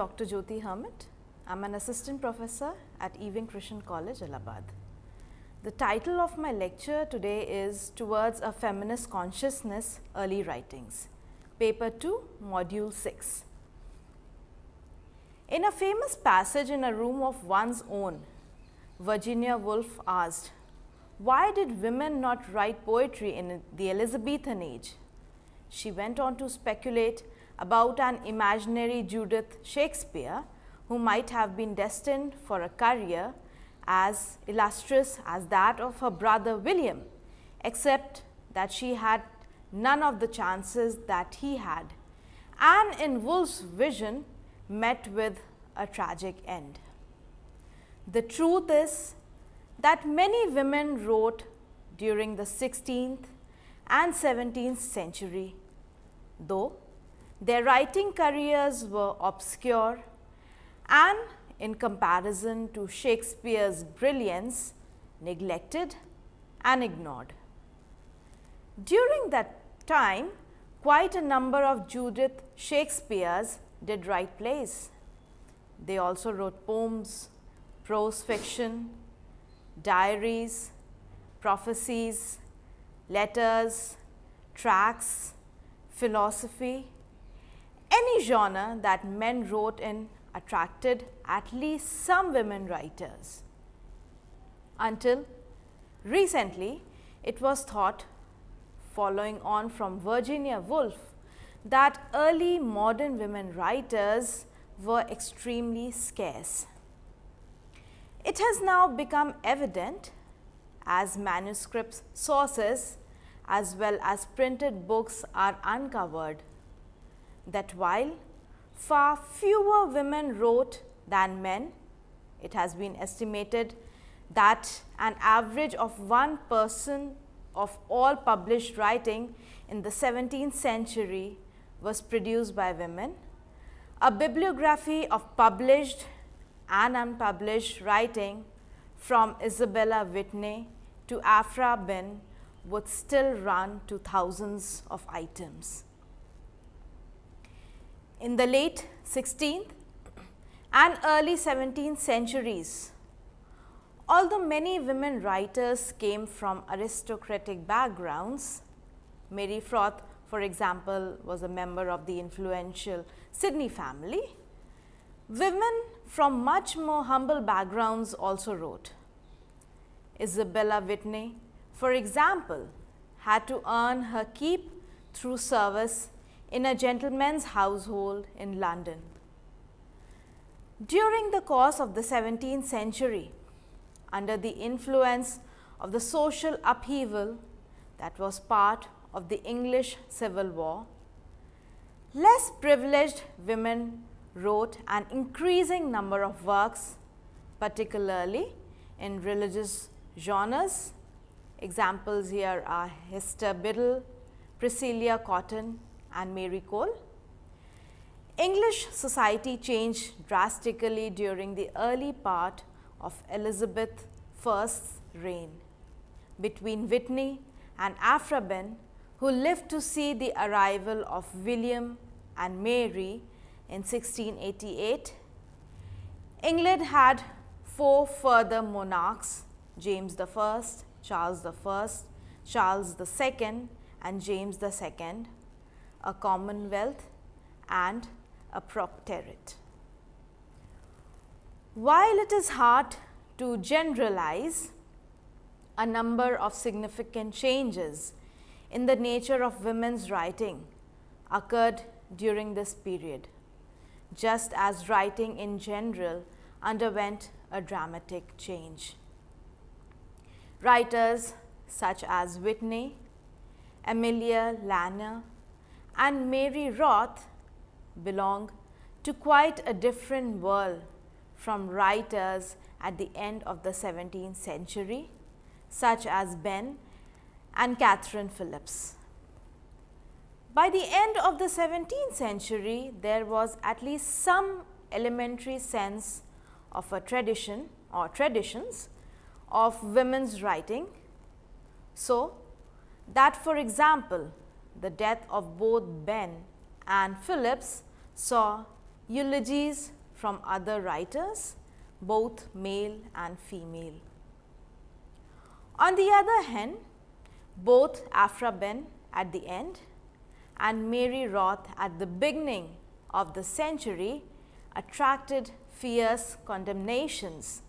Dr. Jyoti Hermit. I'm an assistant professor at Ewing Christian College, Allahabad. The title of my lecture today is Towards a Feminist Consciousness, Early Writings, Paper 2, Module 6. In a famous passage in a room of one's own, Virginia Woolf asked, "Why did women not write poetry in the Elizabethan age?" She went on to speculate about an imaginary Judith Shakespeare who might have been destined for a career as illustrious as that of her brother William, except that she had none of the chances that he had, and in Woolf's vision met with a tragic end. The truth is that many women wrote during the 16th and 17th century, though their writing careers were obscure and, in comparison to Shakespeare's brilliance, neglected and ignored. During that time, quite a number of Judith Shakespeares did write plays. They also wrote poems, prose fiction, diaries, prophecies, letters, tracts, philosophy. Any genre that men wrote in attracted at least some women writers. Until recently, it was thought, following on from Virginia Woolf, that early modern women writers were extremely scarce. It has now become evident, as manuscript sources as well as printed books are uncovered, that while far fewer women wrote than men, it has been estimated that an average of 1% of all published writing in the 17th century was produced by women. A bibliography of published and unpublished writing from Isabella Whitney to Aphra Behn would still run to thousands of items. In the late 16th and early 17th centuries, although many women writers came from aristocratic backgrounds, Mary Froth, for example, was a member of the influential Sidney family, women from much more humble backgrounds also wrote. Isabella Whitney, for example, had to earn her keep through service in a gentleman's household in London. During the course of the 17th century, under the influence of the social upheaval that was part of the English Civil War, less privileged women wrote an increasing number of works, particularly in religious genres. Examples here are Hester Biddle, Priscilla Cotton, and Mary Cole. English society changed drastically during the early part of Elizabeth I's reign. Between Whitney and Aphra Behn, who lived to see the arrival of William and Mary in 1688, England had 4 further monarchs: James I, Charles I, Charles II, and James II, a commonwealth and a protectorate. While it is hard to generalize, a number of significant changes in the nature of women's writing occurred during this period, just as writing in general underwent a dramatic change. Writers such as Whitney, Amelia Lanner, and Mary Roth belong to quite a different world from writers at the end of the 17th century, such as Behn and Catherine Phillips. By the end of the 17th century, there was at least some elementary sense of a tradition or traditions of women's writing, so that, for example, the death of both Behn and Phillips saw eulogies from other writers, both male and female. On the other hand, both Aphra Behn at the end and Mary Roth at the beginning of the century attracted fierce condemnations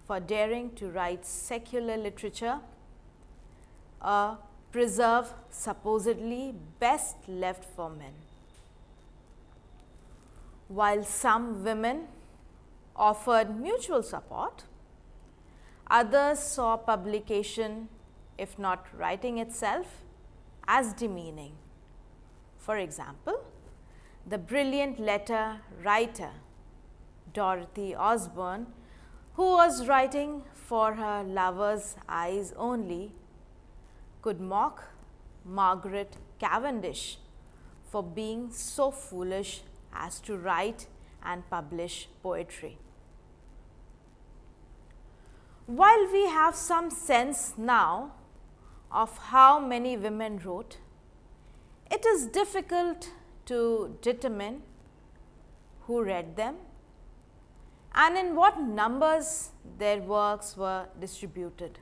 for daring to write secular literature, a preserve supposedly best left for men. While some women offered mutual support, others saw publication, if not writing itself, as demeaning. For example, the brilliant letter writer Dorothy Osborne, who was writing for her lover's eyes only, could mock Margaret Cavendish for being so foolish as to write and publish poetry. While we have some sense now of how many women wrote, it is difficult to determine who read them and in what numbers their works were distributed.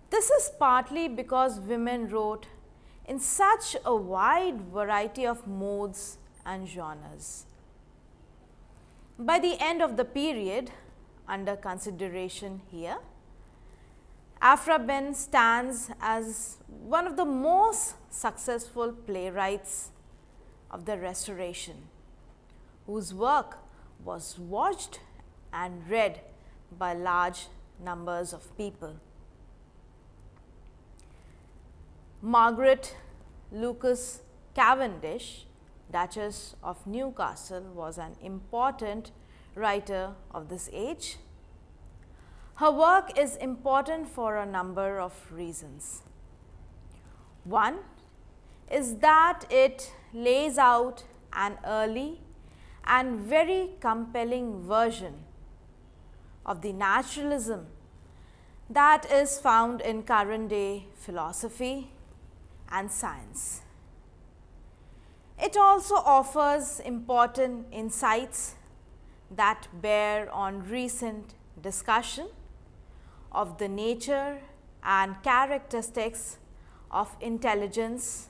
This is partly because women wrote in such a wide variety of modes and genres. By the end of the period under consideration here, Aphra Behn stands as one of the most successful playwrights of the Restoration, whose work was watched and read by large numbers of people. Margaret Lucas Cavendish, Duchess of Newcastle, was an important writer of this age. Her work is important for a number of reasons. One is that it lays out an early and very compelling version of the naturalism that is found in current day philosophy and science. It also offers important insights that bear on recent discussion of the nature and characteristics of intelligence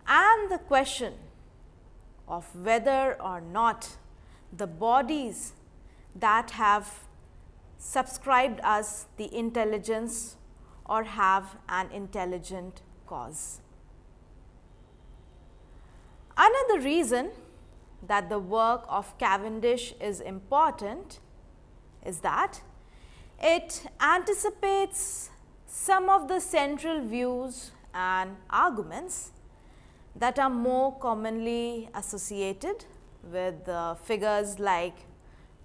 and the question of whether or not the bodies that have subscribed us the intelligence or have an intelligent cause. Another reason that the work of Cavendish is important is that it anticipates some of the central views and arguments that are more commonly associated with figures like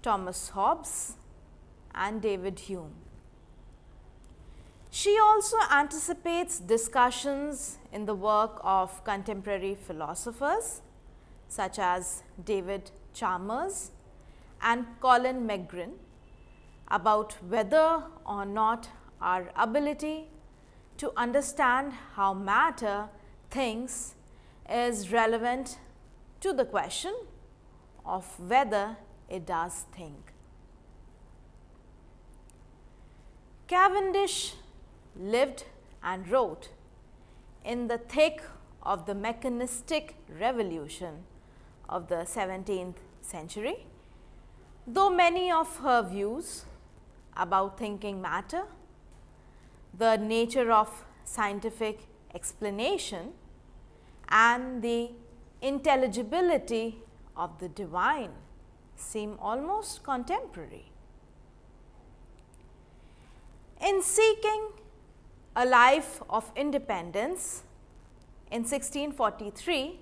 Thomas Hobbes and David Hume. She also anticipates discussions in the work of contemporary philosophers such as David Chalmers and Colin McGrin about whether or not our ability to understand how matter thinks is relevant to the question of whether it does think. Cavendish lived and wrote in the thick of the mechanistic revolution of the 17th century, though many of her views about thinking matter, the nature of scientific explanation, and the intelligibility of the divine seem almost contemporary. In seeking a life of independence in 1643,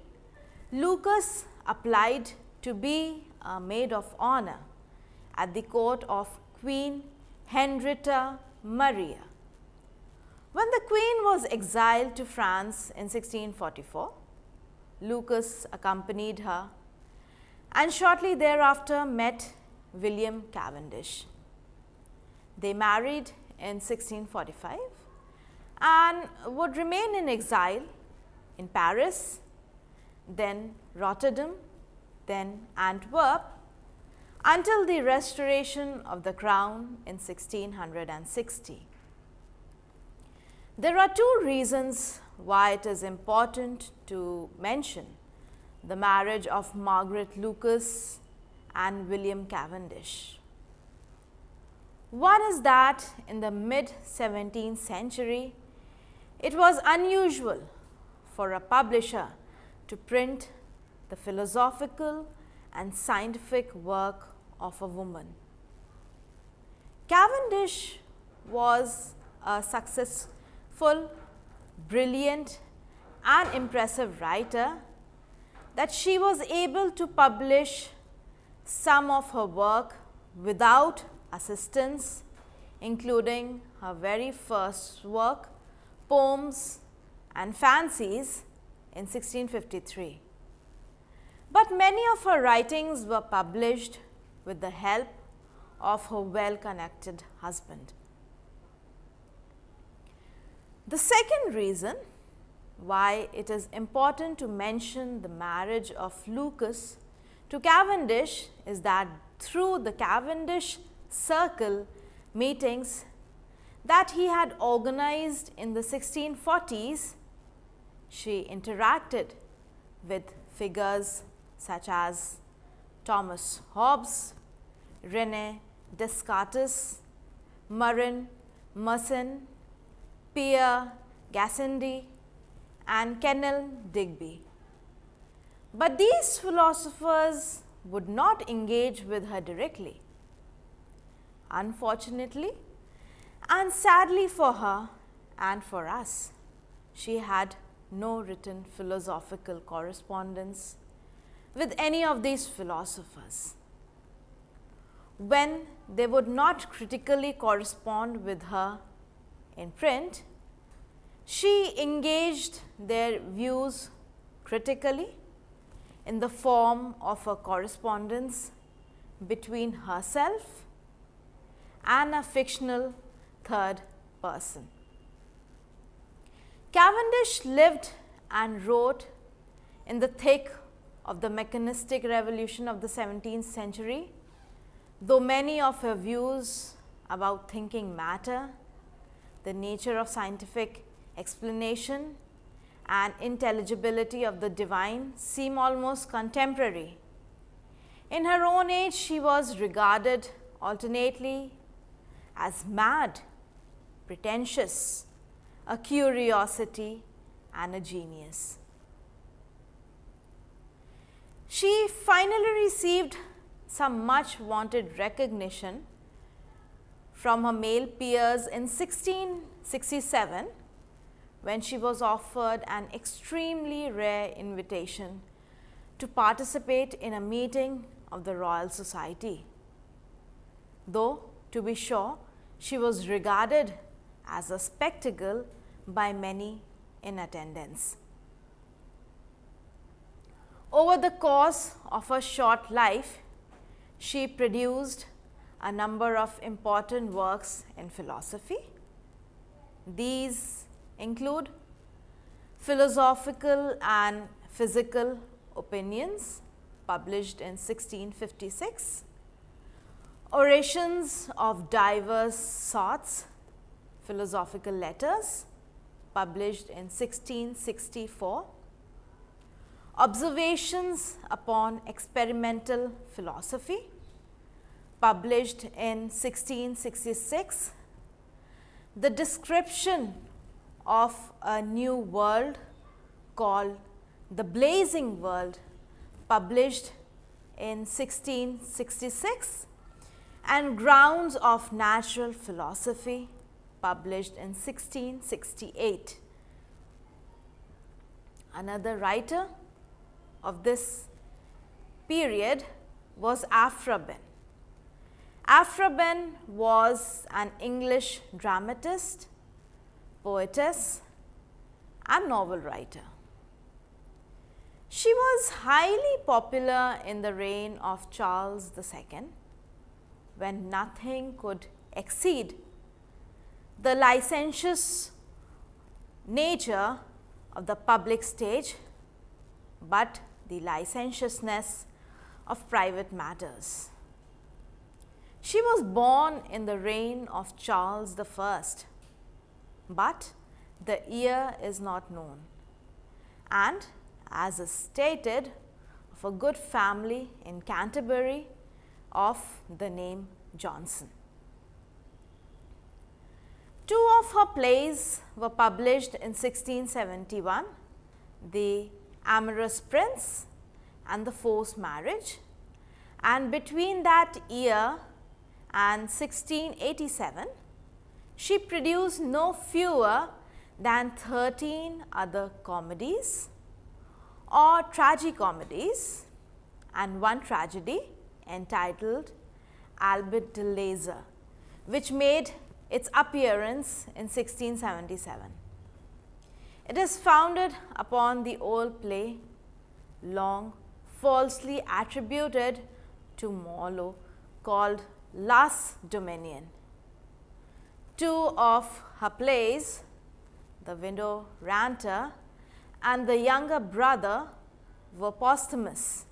Lucas applied to be a maid of honor at the court of Queen Henrietta Maria. When the Queen was exiled to France in 1644, Lucas accompanied her and shortly thereafter met William Cavendish. They married in 1645 and would remain in exile in Paris, then Rotterdam, then Antwerp, until the restoration of the crown in 1660. There are two reasons why it is important to mention the marriage of Margaret Lucas and William Cavendish. One is that in the mid-17th century, it was unusual for a publisher to print the philosophical and scientific work of a woman. Cavendish was a successful, brilliant and impressive writer that she was able to publish some of her work without assistance, including her very first work, Poems and Fancies, in 1653. But many of her writings were published with the help of her well-connected husband. The second reason why it is important to mention the marriage of Lucas to Cavendish is that through the Cavendish Circle meetings that he had organized in the 1640s, she interacted with figures such as Thomas Hobbes, René Descartes, Marin Mersenne, Pierre Gassendi, and Kennel Digby. But these philosophers would not engage with her directly. Unfortunately, and sadly for her and for us, she had no written philosophical correspondence with any of these philosophers. When they would not critically correspond with her in print, she engaged their views critically in the form of a correspondence between herself and a fictional third person. Cavendish lived and wrote in the thick of the mechanistic revolution of the 17th century, though many of her views about thinking matter, the nature of scientific explanation, and intelligibility of the divine seem almost contemporary. In her own age, she was regarded alternately as mad, pretentious, a curiosity, and a genius. She finally received some much wanted recognition from her male peers in 1667 when she was offered an extremely rare invitation to participate in a meeting of the Royal Society. Though, to be sure, she was regarded as a spectacle by many in attendance. Over the course of her short life, she produced a number of important works in philosophy. These include Philosophical and Physical Opinions, published in 1656, Orations of Divers Sorts, Philosophical Letters, published in 1664, Observations upon Experimental Philosophy, published in 1666, The Description of a New World called The Blazing World, published in 1666, and Grounds of Natural Philosophy, published in 1668. Another writer of this period was Aphra Behn. Aphra Behn was an English dramatist, poetess, and novel writer. She was highly popular in the reign of Charles II, when nothing could exceed the licentious nature of the public stage, but the licentiousness of private matters. She was born in the reign of Charles I, but the year is not known, and as is stated, of a good family in Canterbury of the name Johnson. Two of her plays were published in 1671, The Amorous Prince and The Forced Marriage, and between that year and 1687, she produced no fewer than 13 other comedies or tragicomedies and one tragedy entitled Albert de Lazer, which made its appearance in 1677. It is founded upon the old play, long falsely attributed to Marlowe, called Las Dominion. Two of her plays, The Widow Ranter and The Younger Brother, were posthumous,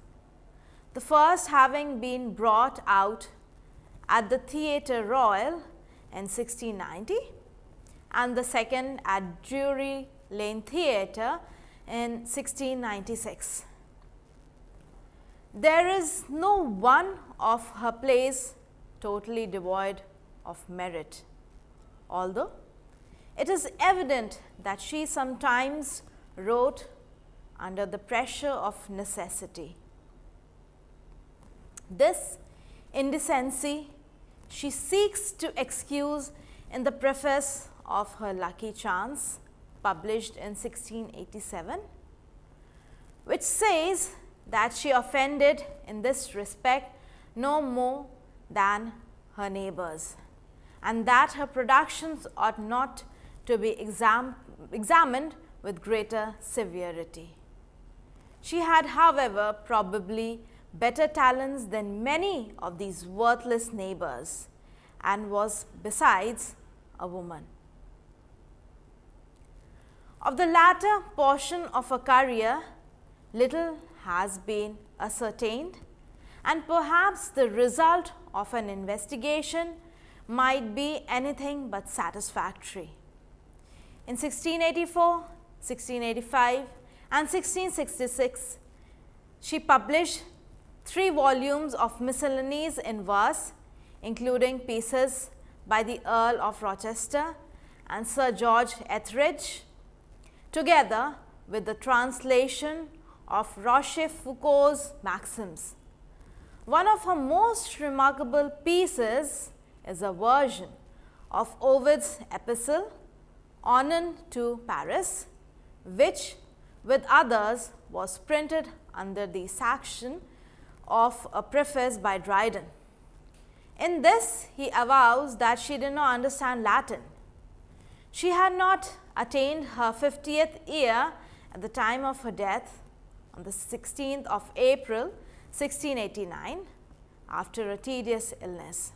the first having been brought out at the Theatre Royal in 1690 and the second at Drury Lane Theatre in 1696. There is no one of her plays totally devoid of merit, although it is evident that she sometimes wrote under the pressure of necessity. This indecency she seeks to excuse in the preface of her Lucky Chance, published in 1687, which says that she offended in this respect no more than her neighbors, and that her productions ought not to be examined with greater severity. She had, however, probably better talents than many of these worthless neighbors, and was besides a woman. Of the latter portion of her career, little has been ascertained, and perhaps the result of an investigation might be anything but satisfactory. In 1684, 1685 and 1666, she published 3 volumes of miscellanies in verse, including pieces by the Earl of Rochester and Sir George Etheridge, together with the translation of Rochefoucauld's Maxims. One of her most remarkable pieces is a version of Ovid's epistle, Onon to Paris, which, with others, was printed under the sanction of a preface by Dryden. In this, he avows that she did not understand Latin. She had not attained her 50th year at the time of her death on the 16th of April, 1689, after a tedious illness.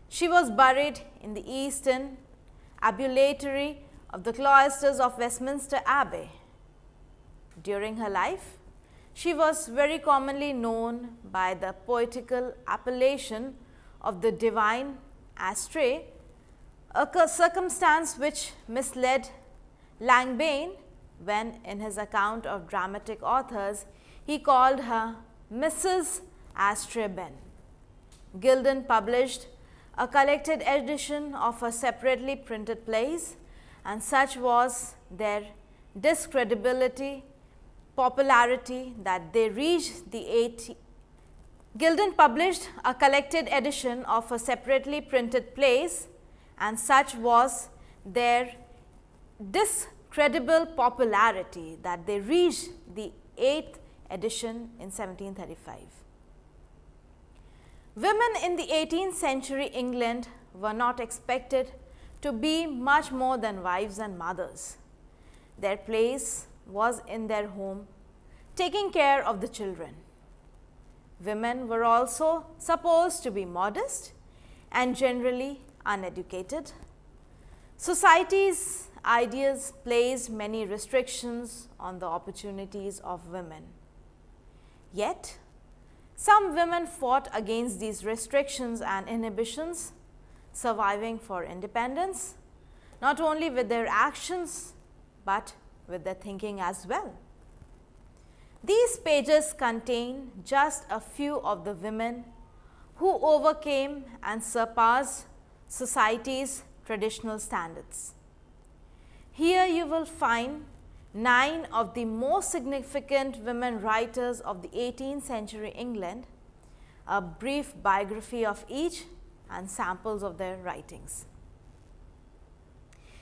She was buried in the eastern ambulatory of the cloisters of Westminster Abbey. During her life, she was very commonly known by the poetical appellation of the divine astray, a circumstance which misled Langbaine when, in his account of dramatic authors, he called her Mrs. Astreben. Gilden published a collected edition of her separately printed plays, and such was their discredibility, popularity, that they reached the 80s. Gilden published a collected edition of her separately printed plays, and such was their discredible popularity that they reached the 8th edition in 1735. Women in the 18th century England were not expected to be much more than wives and mothers. Their place was in their home, taking care of the children. Women were also supposed to be modest and generally uneducated. Society's ideas placed many restrictions on the opportunities of women. Yet, Some women fought against these restrictions and inhibitions, surviving for independence, not only with their actions, but with their thinking as well. These pages contain just a few of the women who overcame and surpassed society's traditional standards. Here you will find 9 of the most significant women writers of the 18th century England, a brief biography of each and samples of their writings.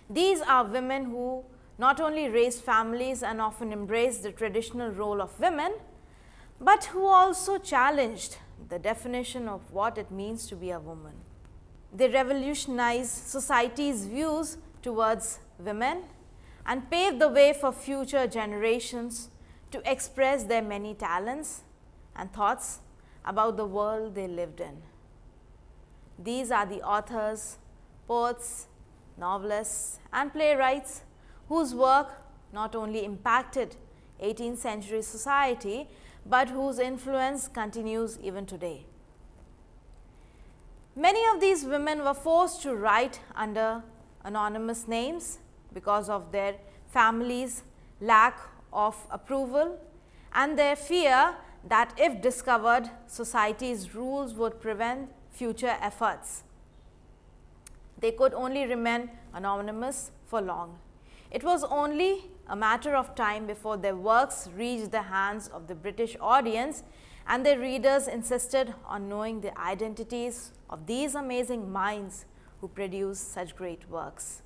These are women who not only raised families and often embraced the traditional role of women, but who also challenged the definition of what it means to be a woman. They revolutionized society's views towards women and paved the way for future generations to express their many talents and thoughts about the world they lived in. These are the authors, poets, novelists, and playwrights whose work not only impacted 18th century society, but whose influence continues even today. Many of these women were forced to write under anonymous names because of their families' lack of approval and their fear that if discovered, society's rules would prevent future efforts. They could only remain anonymous for long. It was only a matter of time before their works reached the hands of the British audience, and their readers insisted on knowing the identities of these amazing minds who produced such great works.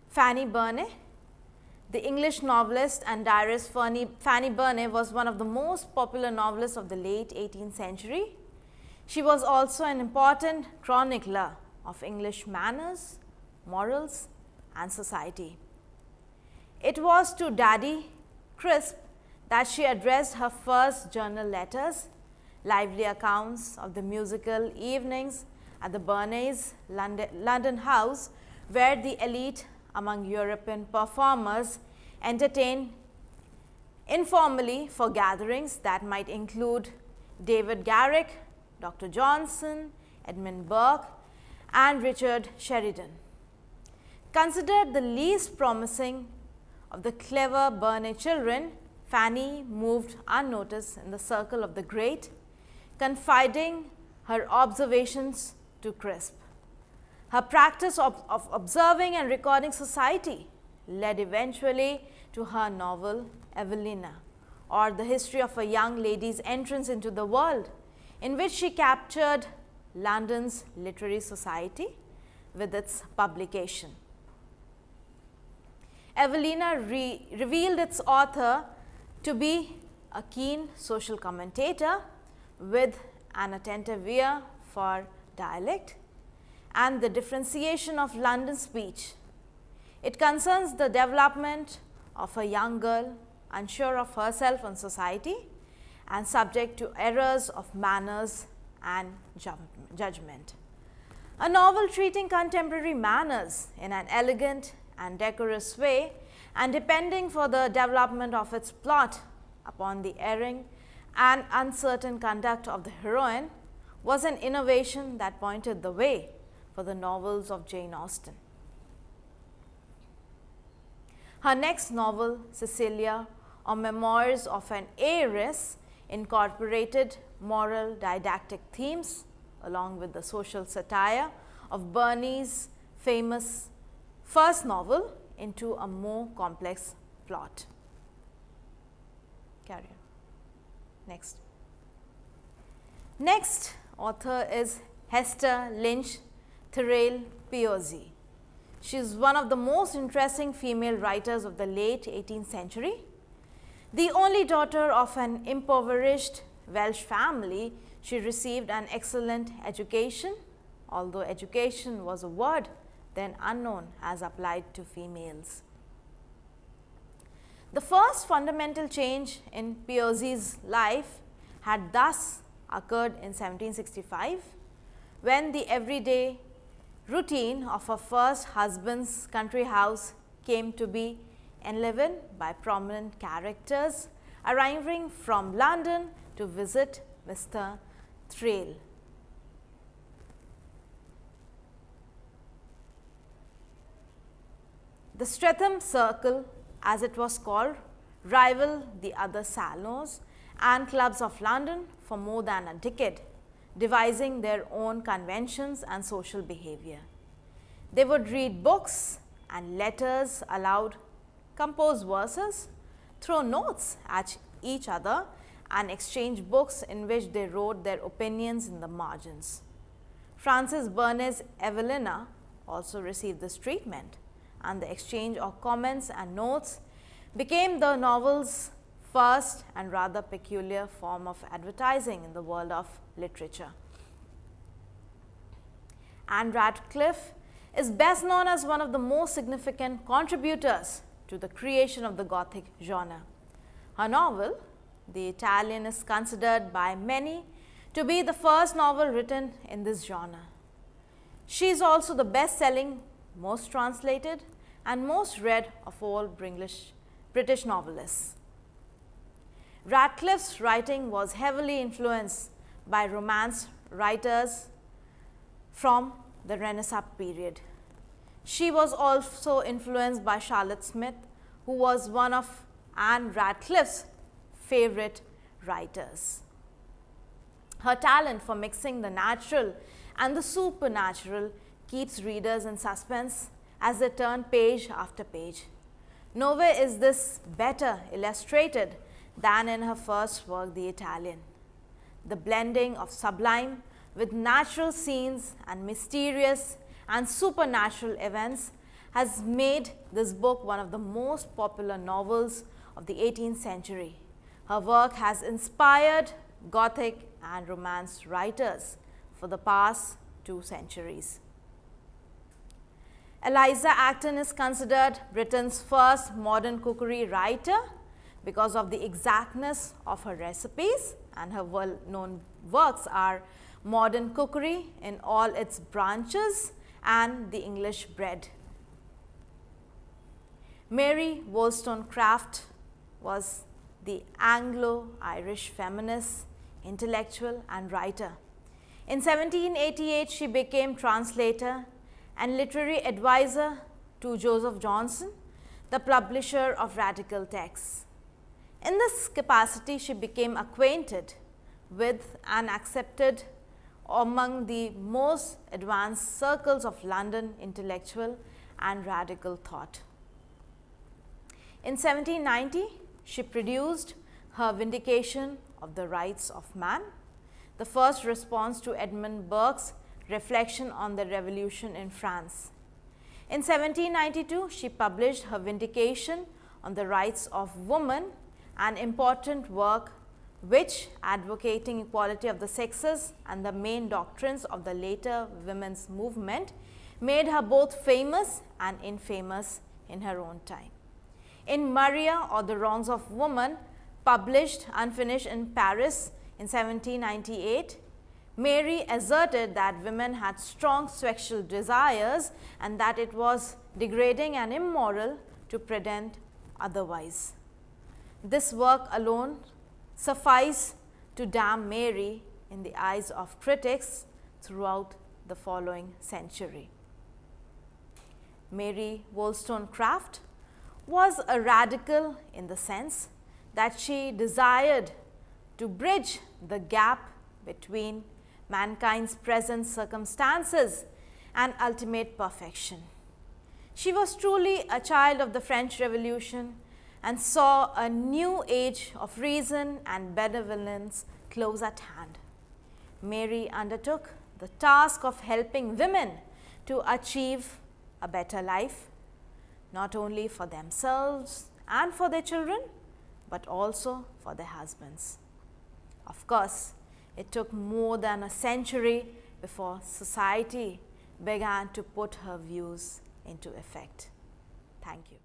Fanny Burney, the English novelist and diarist Fanny Burney was one of the most popular novelists of the late 18th century. She was also an important chronicler of English manners, morals, and society. It was to Daddy Crisp that she addressed her first journal letters, lively accounts of the musical evenings at the Burneys London house, where the elite among European performers entertained informally for gatherings that might include David Garrick, Dr. Johnson, Edmund Burke, and Richard Sheridan. Considered the least promising of the clever Burney children, Fanny moved unnoticed in the circle of the great, confiding her observations to Crisp. Her practice of observing and recording society led eventually to her novel Evelina, or the history of a young lady's entrance into the world, in which she captured London's literary society with its publication. Evelina revealed its author to be a keen social commentator with an attentive ear for dialect and the differentiation of London speech. It concerns the development of a young girl unsure of herself and society and subject to errors of manners and judgment. A novel treating contemporary manners in an elegant and decorous way, and depending for the development of its plot upon the erring and uncertain conduct of the heroine, was an innovation that pointed the way for the novels of Jane Austen. Her next novel, Cecilia, or Memoirs of an Heiress, incorporated moral didactic themes along with the social satire of Burney's famous first novel into a more complex plot. Carry on. Next author is Hester Lynch Tyrrell Piozzi. She is one of the most interesting female writers of the late 18th century. The only daughter of an impoverished Welsh family, she received an excellent education, although education was a word then unknown as applied to females. The first fundamental change in Piozzi's life had thus occurred in 1765, when the everyday routine of her first husband's country house came to be enlivened by prominent characters arriving from London to visit Mr. Thrale. The Streatham Circle, as it was called, rivaled the other salons and clubs of London for more than a decade, devising their own conventions and social behavior. They would read books and letters aloud, compose verses, throw notes at each other, and exchange books in which they wrote their opinions in the margins. Frances Burney's Evelina also received this treatment, and the exchange of comments and notes became the novel's first and rather peculiar form of advertising in the world of literature. Anne Radcliffe is best known as one of the most significant contributors to the creation of the Gothic genre. Her novel, The Italian, is considered by many to be the first novel written in this genre. She is also the best-selling, most translated, and most read of all British novelists. Radcliffe's writing was heavily influenced by Romance writers from the Renaissance period. She was also influenced by Charlotte Smith, who was one of Anne Radcliffe's favorite writers. Her talent for mixing the natural and the supernatural keeps readers in suspense as they turn page after page. Nowhere is this better illustrated than in her first work, The Italian. The blending of sublime with natural scenes and mysterious and supernatural events has made this book one of the most popular novels of the 18th century. Her work has inspired Gothic and Romance writers for the past 2 centuries. Eliza Acton is considered Britain's first modern cookery writer because of the exactness of her recipes, and her well-known works are Modern Cookery in all its branches and The English Bread. Mary Wollstonecraft was the Anglo-Irish feminist, intellectual and writer. In 1788, she became translator and literary advisor to Joseph Johnson, the publisher of radical texts. In this capacity, she became acquainted with and accepted among the most advanced circles of London intellectual and radical thought. In 1790, she produced her Vindication of the Rights of Man, the first response to Edmund Burke's Reflection on the Revolution in France. In 1792, she published her Vindication on the Rights of Woman, an important work which, advocating equality of the sexes and the main doctrines of the later women's movement, made her both famous and infamous in her own time. In Maria, or the Wrongs of Woman, published unfinished in Paris in 1798, Mary asserted that women had strong sexual desires and that it was degrading and immoral to pretend otherwise. This work alone sufficed to damn Mary in the eyes of critics throughout the following century. Mary Wollstonecraft was a radical in the sense that she desired to bridge the gap between mankind's present circumstances and ultimate perfection. She was truly a child of the French Revolution and saw a new age of reason and benevolence close at hand. Mary undertook the task of helping women to achieve a better life, not only for themselves and for their children, but also for their husbands. Of course, it took more than a century before society began to put her views into effect. Thank you.